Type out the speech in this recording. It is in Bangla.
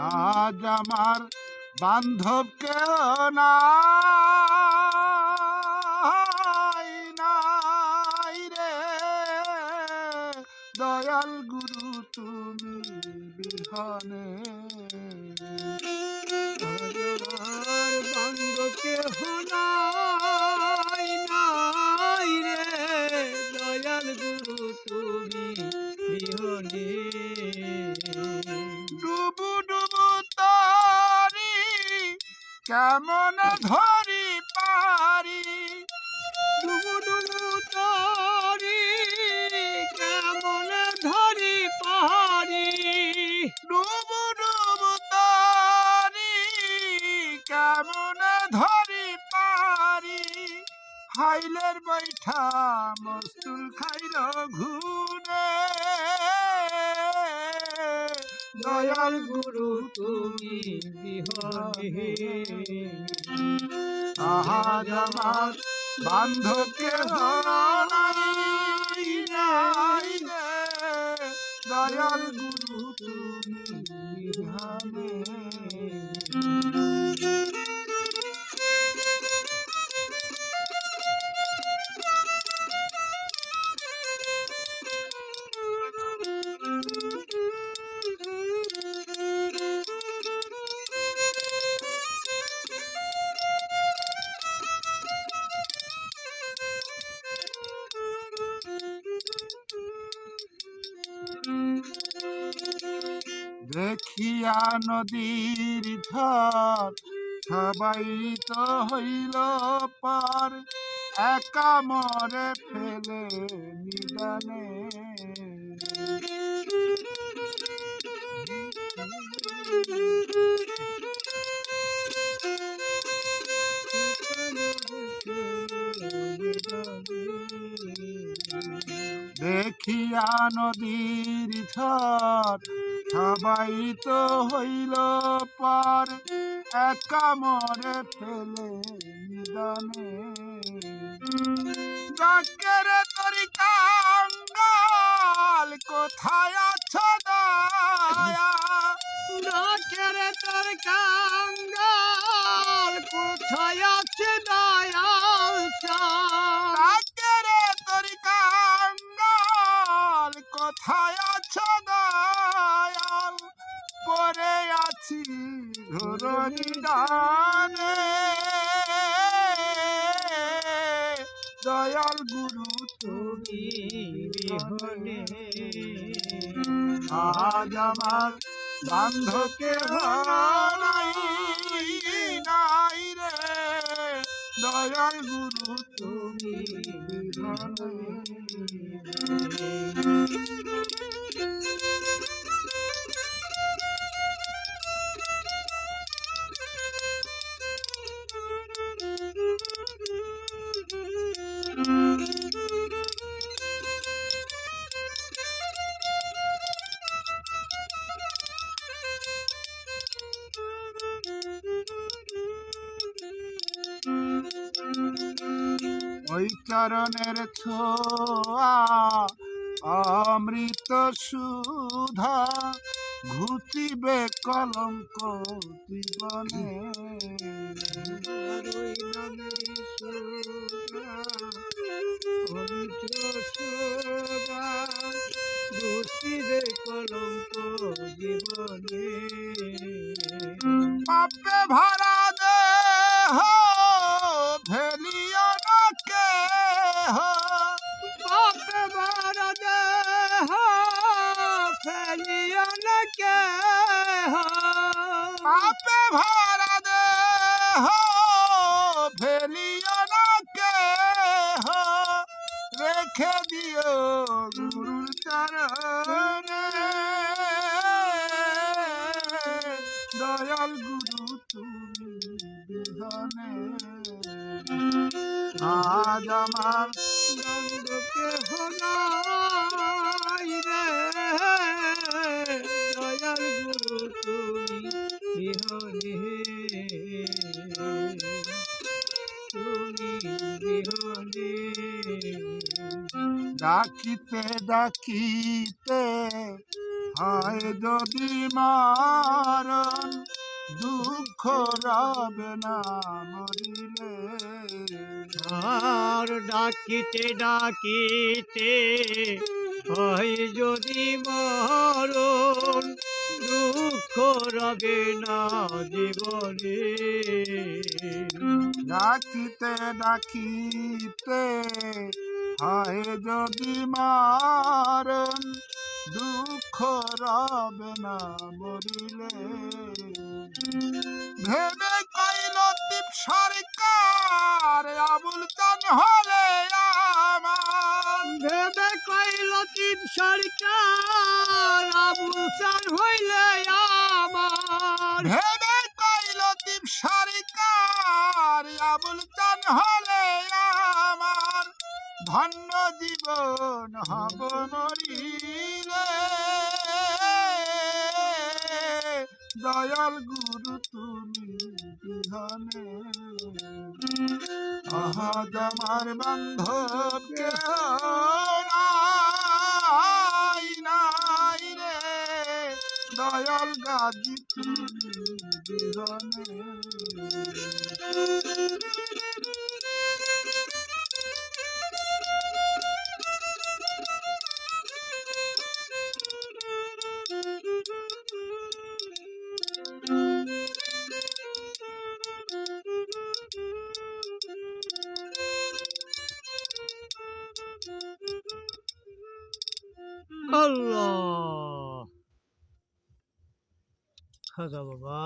আজ আমার বান্ধব কেউ নাই নাই রে, দয়াল গুরু তুমি বিহনে। আমার বান্ধব কেহ নাই নাই রে, দয়াল গুরু তুমি বিহনে। ডুবু ডুবু তারি কেমন ধরি পারি, ডুবু ডুবু তারি কেমন ধরি পারি, ডুবু ডুবু তারি কেমন ধরি পারি, হাইলের বৈঠা মস্তুল খাইল ঘুরে, দয়াল গুরু তুমি বিহনে। আজ আমার বান্ধব কেহ নাই নাই রে, দয়াল গুরু তুমি বিহনে। দেখিয়া নদীর ধার সবাই তো হইল পার, একা মরে ফেলে নিদানে। দেখিয়া নদীর ধার সবাই তো হইল পার, একা মরে ফেলে নিদানে। ডাকের তরি কাঙ্গাল কোথায় আছো দয়া, ডাকের তোর কাঙ্গাল কোথায় আছে দয়াল চাঁদ, ডাকের তরি কাঙ্গাল কোথায় আছো দয়াল, পরে আছি ধরণী গানে, দয়াল গুরু তুমি বিহনে। আজ আমার বান্ধব কেহ নাই নাই রে, দয়াল গুরু তুমি বিহনে। ওই চরণের ছোঁয়া অমৃত সুধা, ঘুচিবে কলঙ্ক জীবনে। আর ওই নামেরই সোনা, পবিত্র সোনা, ঘুচিবে কলঙ্ক জীবনে। পাপে ভরা দেহ ফেলিও না কেহ, পাপে ভরা দেহ ফেলিও না কেহ, পাপে ভরা দেহ ফেলিও না কেহ, রেখে দিও গুরুর চরণে, দয়াল গুরু তুমি বিহনে। আজ আমার বান্ধব কেহ নাই রে, দয়াল গুরু তুমি বিহনে। ডাকিতে ডাকিতে হয় যদি মারণ, দুঃখ রবে না মরিলে। আর ডাকিতে ডাকিতে হয় যদি মরণ, দুঃখ রবে না জীবনে। ডাকিতে ডাকিতে হয় যদি মারণ, দুঃখ রবে না মরিলে। ভেবে কইল টিপ সরকার, আবুল চান হলে আমার। ভেবে কইল চিপ সরকার, আবুল চান হইলে আমার। ভেবে কইল টিপ সরকার, আবুল চান হলে আমার। ধন্য জীবন হব মরিলে। দয়াল গুরু তুমি বিহনে, আহাদ আমার বান্ধব কেহ নাই, নাই রে। দয়াল গাজী তুমি বিহনে। আল্লাহ খাজা বাবা।